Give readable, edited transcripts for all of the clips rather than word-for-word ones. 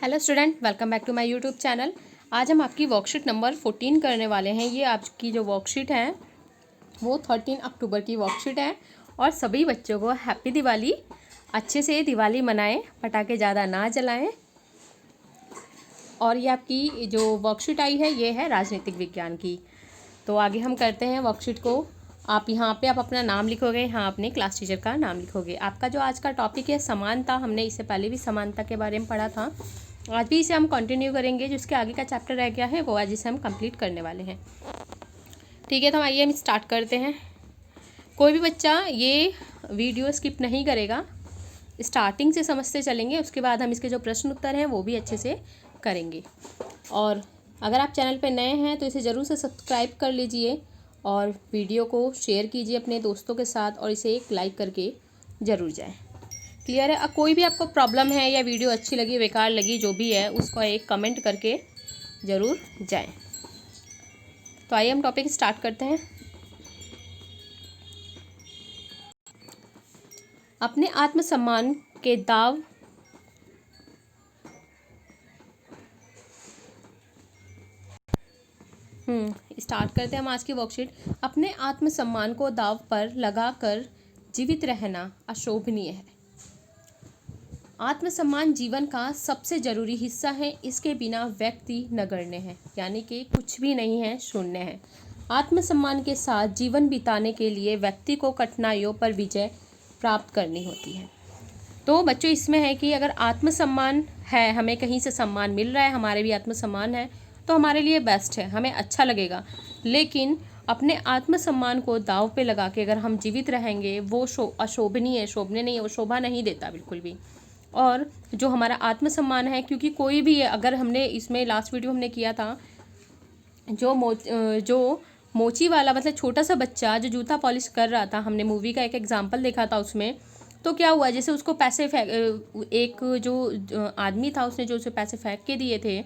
Hello student, welcome back to my YouTube channel. आज हम आपकी वर्कशीट नंबर 14 करने वाले हैं। ये आपकी जो वर्कशीट है वो 13 अक्टूबर की वर्कशीट है। और सभी बच्चों को हैप्पी दिवाली। अच्छे से दिवाली मनाएं, पटाखे ज़्यादा ना जलाएं। और ये आपकी जो वर्कशीट आई है ये है राजनीतिक विज्ञान की। तो आगे हम करते हैं वर्कशीट को। आप यहाँ पे आप अपना नाम लिखोगे, यहाँ अपने क्लास टीचर का नाम लिखोगे। आपका जो आज का टॉपिक है समानता, हमने इससे पहले भी समानता के बारे में पढ़ा था। आज भी इसे हम कंटिन्यू करेंगे। जो इसके आगे का चैप्टर रह गया है वो आज इसे हम कंप्लीट करने वाले हैं। ठीक है, तो आइए हम स्टार्ट करते हैं। कोई भी बच्चा ये वीडियो स्किप नहीं करेगा, स्टार्टिंग से समझते चलेंगे। उसके बाद हम इसके जो प्रश्न उत्तर हैं वो भी अच्छे से करेंगे। और अगर आप चैनल पर नए हैं तो इसे ज़रूर से सब्सक्राइब कर लीजिए और वीडियो को शेयर कीजिए अपने दोस्तों के साथ और इसे एक लाइक करके ज़रूर जाएं। क्लियर है? कोई भी आपको प्रॉब्लम है या वीडियो अच्छी लगी, बेकार लगी, जो भी है उसको एक कमेंट करके ज़रूर जाएं। तो आइए हम टॉपिक स्टार्ट करते हैं। अपने आत्मसम्मान के दाव स्टार्ट करते हैं हम आज की वर्कशीट। अपने आत्मसम्मान को दाव पर लगाकर जीवित रहना अशोभनीय है। आत्मसम्मान जीवन का सबसे जरूरी हिस्सा है। इसके बिना व्यक्ति नगण्य है, यानी कि कुछ भी नहीं है, शून्य है। आत्मसम्मान के साथ जीवन बिताने के लिए व्यक्ति को कठिनाइयों पर विजय प्राप्त करनी होती है। तो बच्चों इसमें है कि अगर आत्मसम्मान है, हमें कहीं से सम्मान मिल रहा है, हमारे भी आत्मसम्मान है तो हमारे लिए बेस्ट है, हमें अच्छा लगेगा। लेकिन अपने आत्मसम्मान को दाव पे लगा के अगर हम जीवित रहेंगे वो अशोभनीय है, शोभनीय नहीं है, वो शोभा नहीं देता बिल्कुल भी। और जो हमारा आत्मसम्मान है, क्योंकि कोई भी अगर हमने इसमें लास्ट वीडियो हमने किया था जो मोची वाला, मतलब छोटा सा बच्चा जो जूता पॉलिश कर रहा था, हमने मूवी का एक एग्जांपल देखा था उसमें। तो क्या हुआ, जैसे उसको पैसे एक जो आदमी था उसने जो उसे पैसे फेंक के दिए थे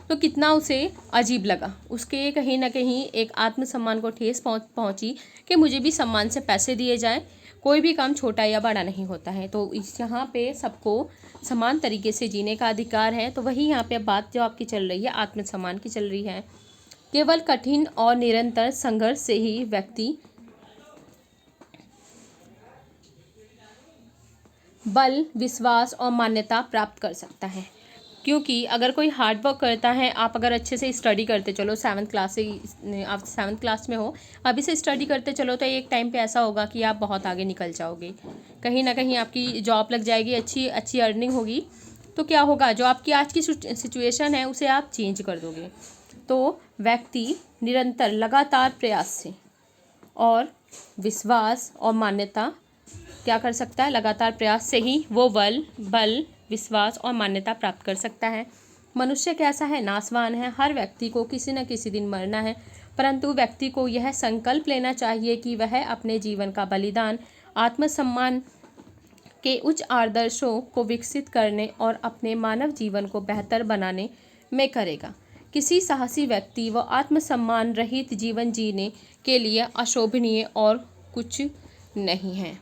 तो कितना उसे अजीब लगा। उसके कहीं ना कहीं एक आत्मसम्मान को ठेस पहुंची कि मुझे भी सम्मान से पैसे दिए जाएं। कोई भी काम छोटा या बड़ा नहीं होता है। तो इस यहाँ पे सबको समान तरीके से जीने का अधिकार है। तो वही यहाँ पे बात जो आपकी चल रही है आत्मसम्मान की चल रही है। केवल कठिन और निरंतर संघर्ष से ही व्यक्ति बल, विश्वास और मान्यता प्राप्त कर सकता है। क्योंकि अगर कोई हार्ड वर्क करता है, आप अगर अच्छे से स्टडी करते चलो, 7th क्लास से आप 7th क्लास में हो, अभी से स्टडी करते चलो तो एक टाइम पे ऐसा होगा कि आप बहुत आगे निकल जाओगे। कहीं ना कहीं आपकी जॉब लग जाएगी, अच्छी अच्छी अर्निंग होगी। तो क्या होगा, जो आपकी आज की सिचुएशन है उसे आप चेंज कर दोगे। तो व्यक्ति निरंतर लगातार प्रयास से और विश्वास और मान्यता क्या कर सकता है, लगातार प्रयास से ही वो बल, विश्वास और मान्यता प्राप्त कर सकता है। मनुष्य कैसा है, नासवान है। हर व्यक्ति को किसी न किसी दिन मरना है, परंतु व्यक्ति को यह संकल्प लेना चाहिए कि वह अपने जीवन का बलिदान आत्मसम्मान के उच्च आदर्शों को विकसित करने और अपने मानव जीवन को बेहतर बनाने में करेगा। किसी साहसी व्यक्ति व आत्मसम्मान रहित जीवन जीने के लिए अशोभनीय और कुछ नहीं है।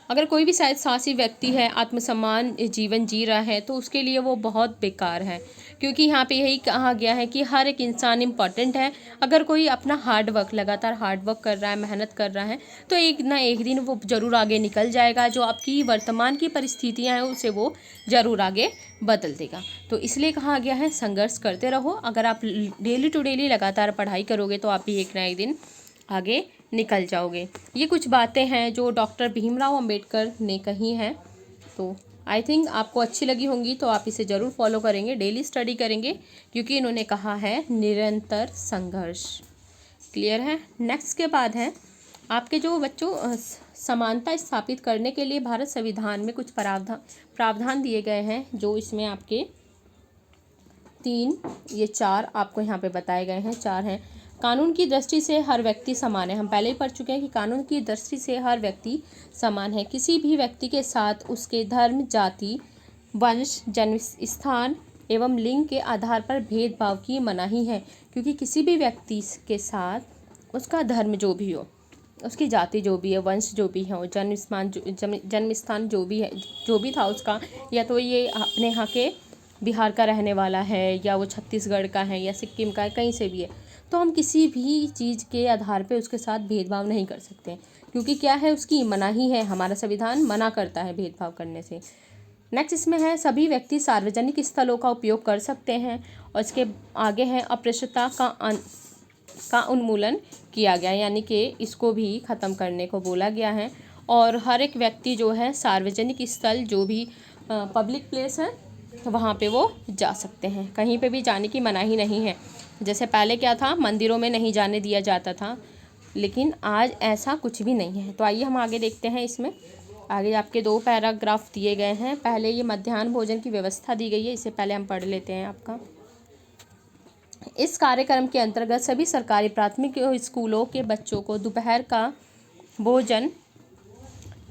अगर कोई भी शायद साहसी व्यक्ति है, आत्मसम्मान जीवन जी रहा है, तो उसके लिए वो बहुत बेकार है। क्योंकि यहाँ पे यही कहा गया है कि हर एक इंसान इम्पॉर्टेंट है। अगर कोई अपना लगातार हार्ड वर्क कर रहा है, मेहनत कर रहा है, तो एक ना एक दिन वो ज़रूर आगे निकल जाएगा। जो आपकी वर्तमान की परिस्थितियाँ हैं उसे वो ज़रूर आगे बदल देगा। तो इसलिए कहा गया है संघर्ष करते रहो। अगर आप डेली टू डेली लगातार पढ़ाई करोगे तो आप भी एक ना एक दिन आगे निकल जाओगे। ये कुछ बातें हैं जो डॉक्टर भीमराव अंबेडकर ने कही हैं। तो आई थिंक आपको अच्छी लगी होंगी, तो आप इसे ज़रूर फॉलो करेंगे, डेली स्टडी करेंगे, क्योंकि इन्होंने कहा है निरंतर संघर्ष। क्लियर है? नेक्स्ट के बाद है आपके जो बच्चों समानता स्थापित करने के लिए भारत संविधान में कुछ प्रावधान दिए गए हैं। जो इसमें आपके 4 आपको यहाँ पे बताए गए हैं। 4 हैं। कानून की दृष्टि से हर व्यक्ति समान है। हम पहले ही पढ़ चुके हैं कि कानून की दृष्टि से हर व्यक्ति समान है। किसी भी व्यक्ति के साथ उसके धर्म, जाति, वंश, जन्म स्थान एवं लिंग के आधार पर भेदभाव की मनाही है। क्योंकि किसी भी व्यक्ति के साथ उसका धर्म जो भी हो, उसकी जाति जो भी है, वंश जो भी है, और जन्म स्थान जो भी है, जो भी था उसका, या तो ये अपने यहाँ के बिहार का रहने वाला है, या वो छत्तीसगढ़ का है, या सिक्किम का है, कहीं से भी है, तो हम किसी भी चीज़ के आधार पे उसके साथ भेदभाव नहीं कर सकते, क्योंकि क्या है, उसकी मनाही है, हमारा संविधान मना करता है भेदभाव करने से। नेक्स्ट इसमें है, सभी व्यक्ति सार्वजनिक स्थलों का उपयोग कर सकते हैं, और इसके आगे है, अस्पृश्यता का उन्मूलन किया गया, यानी कि इसको भी ख़त्म करने को बोला गया है। और हर एक व्यक्ति जो है सार्वजनिक स्थल, जो भी पब्लिक प्लेस है, वहाँ पे वो जा सकते हैं, कहीं पे भी जाने की मनाही नहीं है। जैसे पहले क्या था, मंदिरों में नहीं जाने दिया जाता था, लेकिन आज ऐसा कुछ भी नहीं है। तो आइए हम आगे देखते हैं। इसमें आगे आपके 2 पैराग्राफ दिए गए हैं। पहले ये मध्याह्न भोजन की व्यवस्था दी गई है, इसे पहले हम पढ़ लेते हैं। आपका इस कार्यक्रम के अंतर्गत सभी सरकारी प्राथमिक स्कूलों के बच्चों को दोपहर का भोजन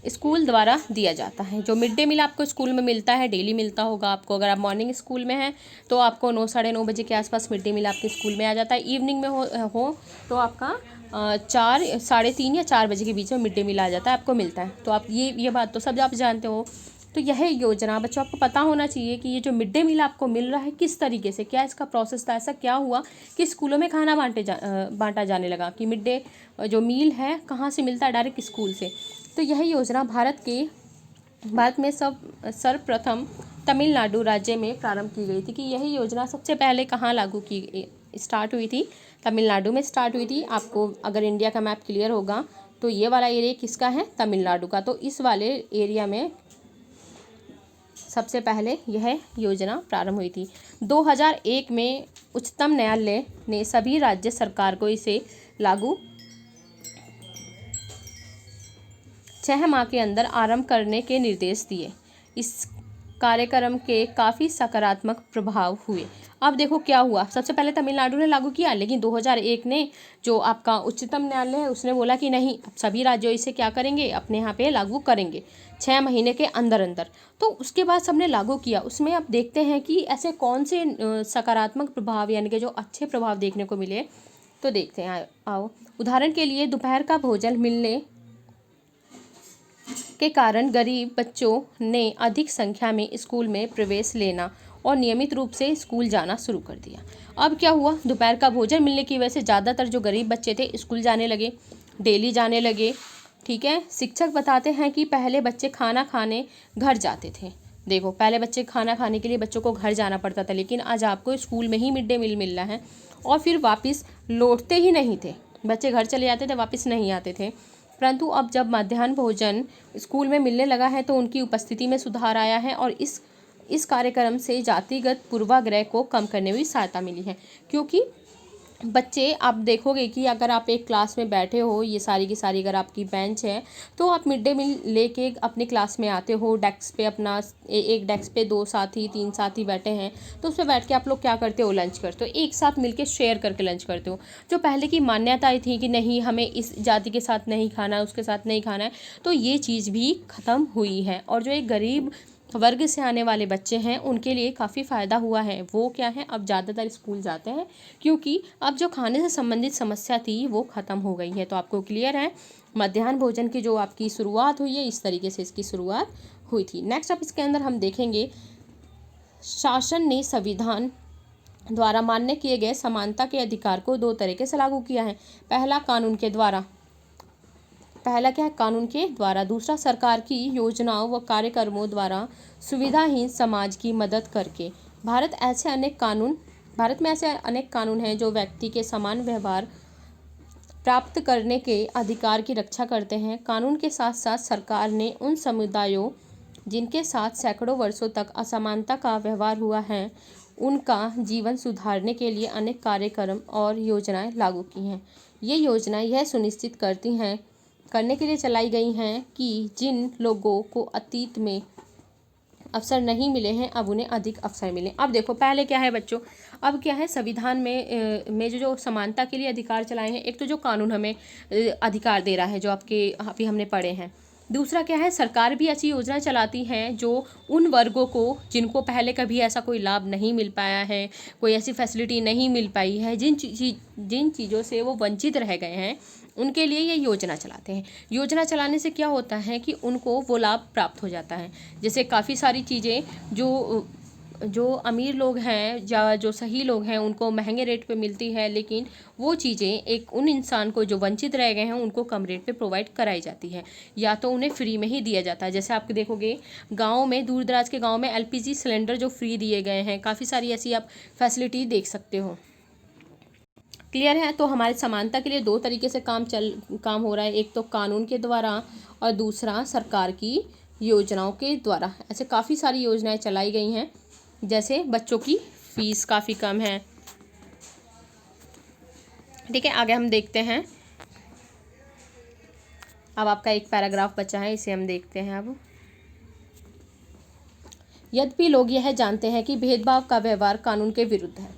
स्कूल द्वारा दिया जाता है। जो मिड डे मील आपको स्कूल में मिलता है, डेली मिलता होगा आपको। अगर आप मॉर्निंग स्कूल में हैं तो आपको 9 साढ़े 9 बजे के आसपास मिड डे मील आपके स्कूल में आ जाता है। इवनिंग में हो तो आपका 4 साढ़े 3 या 4 बजे के बीच में मिड डे मील आ जाता है, आपको मिलता है। तो आप ये बात तो सब आप जानते हो। तो यह योजना बच्चों आपको पता होना चाहिए कि ये जो मिड डे मील आपको मिल रहा है किस तरीके से, क्या इसका प्रोसेस था, ऐसा क्या हुआ कि स्कूलों में खाना बांटा जाने लगा, कि मिड डे जो मील है कहाँ से मिलता है, डायरेक्ट स्कूल से। तो यह योजना भारत में सर्वप्रथम तमिलनाडु राज्य में प्रारंभ की गई थी। कि यही योजना सबसे पहले कहाँ लागू की स्टार्ट हुई थी, तमिलनाडु में स्टार्ट हुई थी। आपको अगर इंडिया का मैप क्लियर होगा तो ये वाला एरिया किसका है, तमिलनाडु का। तो इस वाले एरिया में सबसे पहले यह योजना प्रारंभ हुई थी। 2001 में उच्चतम न्यायालय ने सभी राज्य सरकार को इसे लागू 6 माह के अंदर आरंभ करने के निर्देश दिए। इस कार्यक्रम के काफ़ी सकारात्मक प्रभाव हुए। अब देखो क्या हुआ, सबसे पहले तमिलनाडु ने लागू किया, लेकिन 2001 ने जो आपका उच्चतम न्यायालय है उसने बोला कि नहीं, अब सभी राज्यों इसे क्या करेंगे, अपने यहाँ पे लागू करेंगे 6 महीने के अंदर अंदर। तो उसके बाद सबने लागू किया। उसमें अब देखते हैं कि ऐसे कौन से सकारात्मक प्रभाव, यानी कि जो अच्छे प्रभाव देखने को मिले, तो देखते हैं। आओ, उदाहरण के लिए दोपहर का भोजन मिलने के कारण गरीब बच्चों ने अधिक संख्या में स्कूल में प्रवेश लेना और नियमित रूप से स्कूल जाना शुरू कर दिया। अब क्या हुआ, दोपहर का भोजन मिलने की वजह से ज़्यादातर जो गरीब बच्चे थे स्कूल जाने लगे, डेली जाने लगे। ठीक है, शिक्षक बताते हैं कि पहले बच्चे खाना खाने घर जाते थे। देखो, पहले बच्चे खाना खाने के लिए बच्चों को घर जाना पड़ता था, लेकिन आज आपको स्कूल में ही मिड डे मील मिल रहा है, और फिर वापस लौटते ही नहीं थे बच्चे, घर चले जाते थे, वापस नहीं आते थे। परंतु अब जब मध्याह्न भोजन स्कूल में मिलने लगा है तो उनकी उपस्थिति में सुधार आया है, और इस कार्यक्रम से जातिगत पूर्वाग्रह को कम करने में भी सहायता मिली है। क्योंकि बच्चे, आप देखोगे कि अगर आप एक क्लास में बैठे हो, ये सारी की सारी अगर आपकी बेंच है, तो आप मिड डे मील लेके अपनी क्लास में आते हो, डेस्क पे अपना एक डेस्क पे 2 साथी 3 साथी बैठे हैं, तो उस पर बैठ के आप लोग क्या करते हो, लंच करते हो, एक साथ मिलके शेयर करके लंच करते हो। जो पहले की मान्यताएं थी कि नहीं, हमें इस जाति के साथ नहीं खाना है, उसके साथ नहीं खाना है, तो ये चीज़ भी ख़त्म हुई है। और जो एक गरीब वर्ग से आने वाले बच्चे हैं उनके लिए काफ़ी फ़ायदा हुआ है। वो क्या है, अब ज़्यादातर स्कूल जाते हैं, क्योंकि अब जो खाने से संबंधित समस्या थी वो ख़त्म हो गई है। तो आपको क्लियर है, मध्याह्न भोजन की जो आपकी शुरुआत हुई है, इस तरीके से इसकी शुरुआत हुई थी। नेक्स्ट अब इसके अंदर हम देखेंगे, शासन ने संविधान द्वारा मान्य किए गए समानता के अधिकार को 2 तरीके से लागू किया है। पहला कानून के द्वारा, पहला क्या है, कानून के द्वारा। दूसरा सरकार की योजनाओं व कार्यक्रमों द्वारा सुविधाहीन समाज की मदद करके। भारत में ऐसे अनेक कानून हैं जो व्यक्ति के समान व्यवहार प्राप्त करने के अधिकार की रक्षा करते हैं। कानून के साथ साथ सरकार ने उन समुदायों जिनके साथ सैकड़ों वर्षों तक असमानता का व्यवहार हुआ है, उनका जीवन सुधारने के लिए अनेक कार्यक्रम और योजनाएं लागू की हैं। ये योजनाएं यह सुनिश्चित करने के लिए चलाई गई हैं कि जिन लोगों को अतीत में अवसर नहीं मिले हैं, अब उन्हें अधिक अवसर मिले। अब देखो, पहले क्या है बच्चों, अब क्या है, संविधान में जो समानता के लिए अधिकार चलाए हैं, एक तो जो कानून हमें अधिकार दे रहा है, जो अभी हमने पढ़े हैं। दूसरा क्या है, सरकार भी ऐसी योजना चलाती है जो उन वर्गों को, जिनको पहले कभी ऐसा कोई लाभ नहीं मिल पाया है, कोई ऐसी फैसिलिटी नहीं मिल पाई है, जिन चीज़ों से वो वंचित रह गए हैं, उनके लिए ये योजना चलाते हैं। योजना चलाने से क्या होता है कि उनको वो लाभ प्राप्त हो जाता है। जैसे काफ़ी सारी चीज़ें जो अमीर लोग हैं या जो सही लोग हैं उनको महंगे रेट पे मिलती है, लेकिन वो चीज़ें एक उन इंसान को जो वंचित रह गए हैं उनको कम रेट पे प्रोवाइड कराई जाती है, या तो उन्हें फ्री में ही दिया जाता है। जैसे आप देखोगे गाँव में, दूर दराज के गाँव में LPG सिलेंडर जो फ्री दिए गए हैं, काफ़ी सारी ऐसी आप फैसिलिटी देख सकते हो। क्लियर है। तो हमारे समानता के लिए दो तरीके से काम हो रहा है, एक तो कानून के द्वारा और दूसरा सरकार की योजनाओं के द्वारा। ऐसे काफ़ी सारी योजनाएं चलाई गई हैं, जैसे बच्चों की फीस काफ़ी कम है। ठीक है, आगे हम देखते हैं। अब आपका एक पैराग्राफ बचा है, इसे हम देखते हैं अब। यद्यपि लोग यह जानते हैं कि भेदभाव का व्यवहार कानून के विरुद्ध है।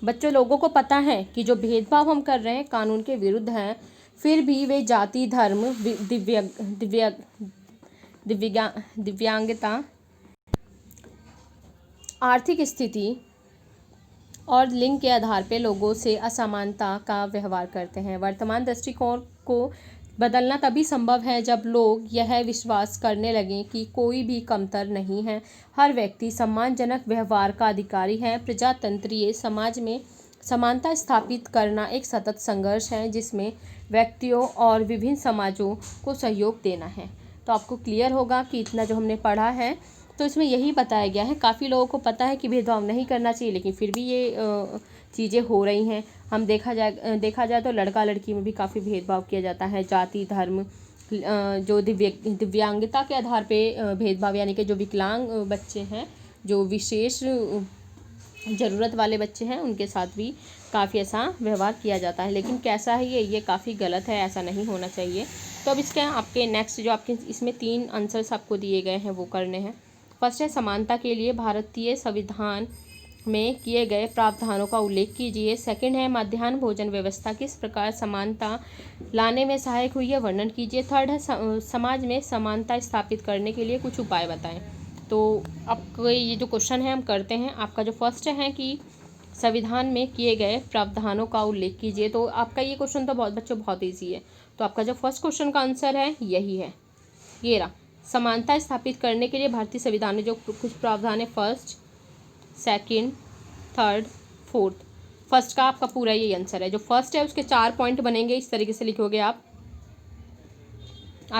बच्चों, लोगों को पता है कि जो भेदभाव हम कर रहे हैं कानून के विरुद्ध है, फिर भी वे जाति, धर्म, दिव्यांगता, आर्थिक स्थिति और लिंग के आधार पर लोगों से असमानता का व्यवहार करते हैं। वर्तमान दृष्टिकोण को बदलना तभी संभव है जब लोग यह विश्वास करने लगें कि कोई भी कमतर नहीं है, हर व्यक्ति सम्मानजनक व्यवहार का अधिकारी है। प्रजातंत्रीय समाज में समानता स्थापित करना एक सतत संघर्ष है, जिसमें व्यक्तियों और विभिन्न समाजों को सहयोग देना है। तो आपको क्लियर होगा कि इतना जो हमने पढ़ा है तो इसमें यही बताया गया है। काफ़ी लोगों को पता है कि भेदभाव नहीं करना चाहिए, लेकिन फिर भी ये चीज़ें हो रही हैं। हम देखा जाए तो लड़का लड़की में भी काफ़ी भेदभाव किया जाता है। जाति, धर्म, जो दिव्यांगता के आधार पे भेदभाव, यानी कि जो विकलांग बच्चे हैं, जो विशेष ज़रूरत वाले बच्चे हैं, उनके साथ भी काफ़ी ऐसा व्यवहार किया जाता है। लेकिन कैसा है ये काफ़ी गलत है, ऐसा नहीं होना चाहिए। तो अब इसके आपके नेक्स्ट जो आपके इसमें 3 आंसर्स आपको दिए गए हैं वो करने हैं। फर्स्ट है, समानता के लिए भारतीय संविधान में किए गए प्रावधानों का उल्लेख कीजिए। सेकंड है, मध्याह्न भोजन व्यवस्था किस प्रकार समानता लाने में सहायक हुई है, वर्णन कीजिए। थर्ड है, समाज में समानता स्थापित करने के लिए कुछ उपाय बताएं। तो आपको ये जो क्वेश्चन है हम करते हैं। आपका जो फर्स्ट है कि संविधान में किए गए प्रावधानों का उल्लेख कीजिए, तो आपका ये क्वेश्चन तो बहुत ईजी है। तो आपका जो फर्स्ट क्वेश्चन का आंसर है यही है, ये रहा। समानता स्थापित करने के लिए भारतीय संविधान में जो कुछ प्रावधान है, first, second, third, fourth. First का आपका पूरा ये आंसर है। जो फर्स्ट है उसके 4 पॉइंट बनेंगे, इस तरीके से लिखोगे आप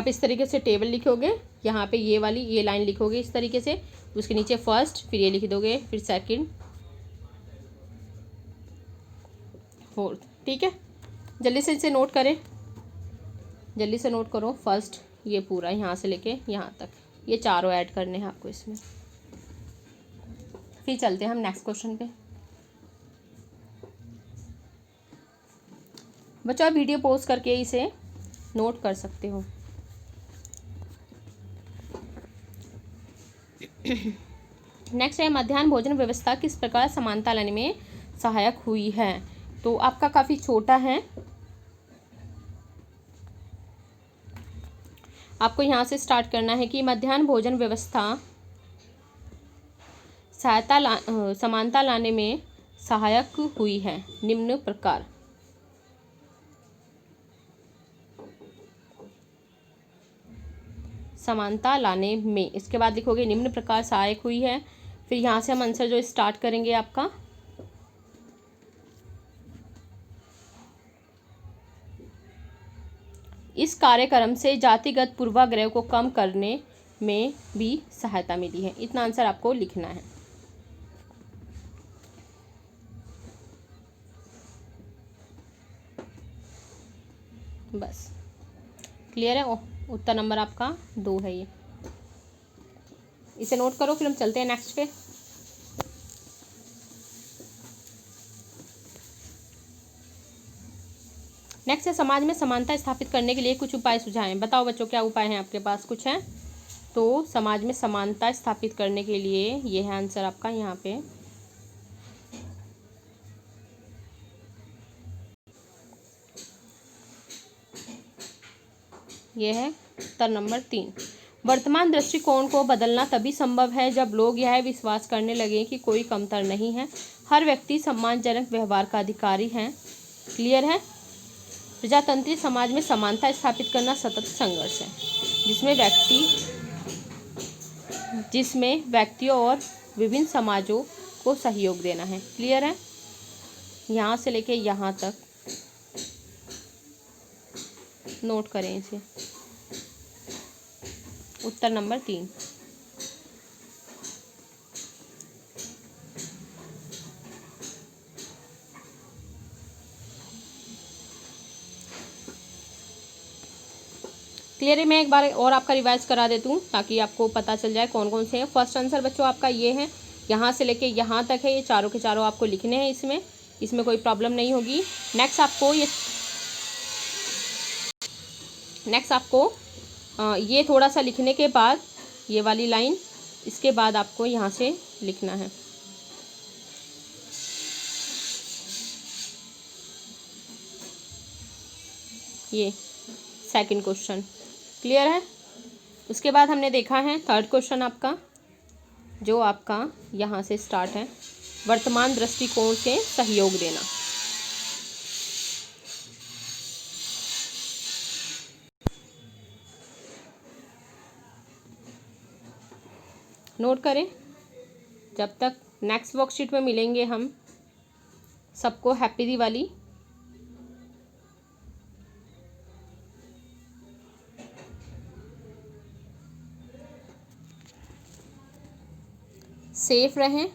इस तरीके से टेबल लिखोगे, यहाँ पे ये लाइन लिखोगे इस तरीके से, उसके नीचे फर्स्ट, फिर ये लिख दोगे, फिर सेकंड, फोर्थ। ठीक है, जल्दी से इसे नोट करें, जल्दी से नोट करो। फर्स्ट, ये पूरा यहाँ से लेके यहाँ तक, ये चारों ऐड करने हैं आपको इसमें। फिर चलते हैं हम नेक्स्ट क्वेश्चन पे। बच्चों, आप वीडियो पॉज करके इसे नोट कर सकते हो। नेक्स्ट है, मध्याह्न भोजन व्यवस्था किस प्रकार समानता लाने में सहायक हुई है। तो आपका काफ़ी छोटा है, आपको यहाँ से स्टार्ट करना है कि मध्याह्न भोजन व्यवस्था समानता लाने में सहायक हुई है निम्न प्रकार। समानता लाने में, इसके बाद लिखोगे निम्न प्रकार सहायक हुई है। फिर यहाँ से हम आंसर जो स्टार्ट करेंगे आपका, इस कार्यक्रम से जातिगत पूर्वाग्रह को कम करने में भी सहायता मिली है। इतना आंसर आपको लिखना है। बस क्लियर है। उत्तर नंबर आपका 2 है। ये इसे नोट करो, फिर हम चलते हैं नेक्स्ट पे। नेक्स्ट है, समाज में समानता स्थापित करने के लिए कुछ उपाय सुझाएं। बताओ बच्चों, क्या उपाय हैं आपके पास, कुछ है? तो समाज में समानता स्थापित करने के लिए ये है आंसर आपका यहाँ पे। ये है उत्तर नंबर 3। वर्तमान दृष्टिकोण को बदलना तभी संभव है जब लोग यह विश्वास करने लगे कि कोई कमतर नहीं है, हर व्यक्ति सम्मानजनक व्यवहार का अधिकारी है। क्लियर है। प्रजातंत्रीय समाज में समानता स्थापित करना सतत संघर्ष है, जिसमें व्यक्तियों और विभिन्न समाजों को सहयोग देना है। क्लियर है? यहाँ से लेके यहाँ तक नोट करें इसे। उत्तर नंबर 3। क्लियर है? मैं एक बार और आपका रिवाइज करा देती हूँ ताकि आपको पता चल जाए कौन कौन से हैं। फर्स्ट आंसर बच्चों आपका ये है, यहाँ से लेके यहाँ तक है, ये चारों के चारों आपको लिखने हैं, इसमें कोई प्रॉब्लम नहीं होगी। नेक्स्ट आपको ये थोड़ा सा लिखने के बाद ये वाली लाइन, इसके बाद आपको यहाँ से लिखना है। ये सेकंड क्वेश्चन। क्लियर है? उसके बाद हमने देखा है थर्ड क्वेश्चन आपका, जो आपका यहाँ से स्टार्ट है, वर्तमान दृष्टिकोण से सहयोग देना। नोट करें। जब तक नेक्स्ट वर्कशीट में मिलेंगे हम, सबको हैप्पी दिवाली। सेफ रहें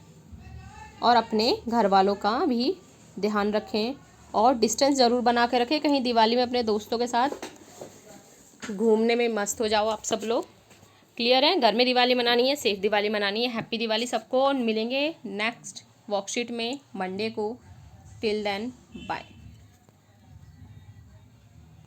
और अपने घर वालों का भी ध्यान रखें और डिस्टेंस ज़रूर बना के रखें। कहीं दिवाली में अपने दोस्तों के साथ घूमने में मस्त हो जाओ आप सब लोग। क्लियर है? घर में दिवाली मनानी है, सेफ दिवाली मनानी है। हैप्पी दिवाली सबको। मिलेंगे नेक्स्ट वर्कशीट में मंडे को। Till then bye.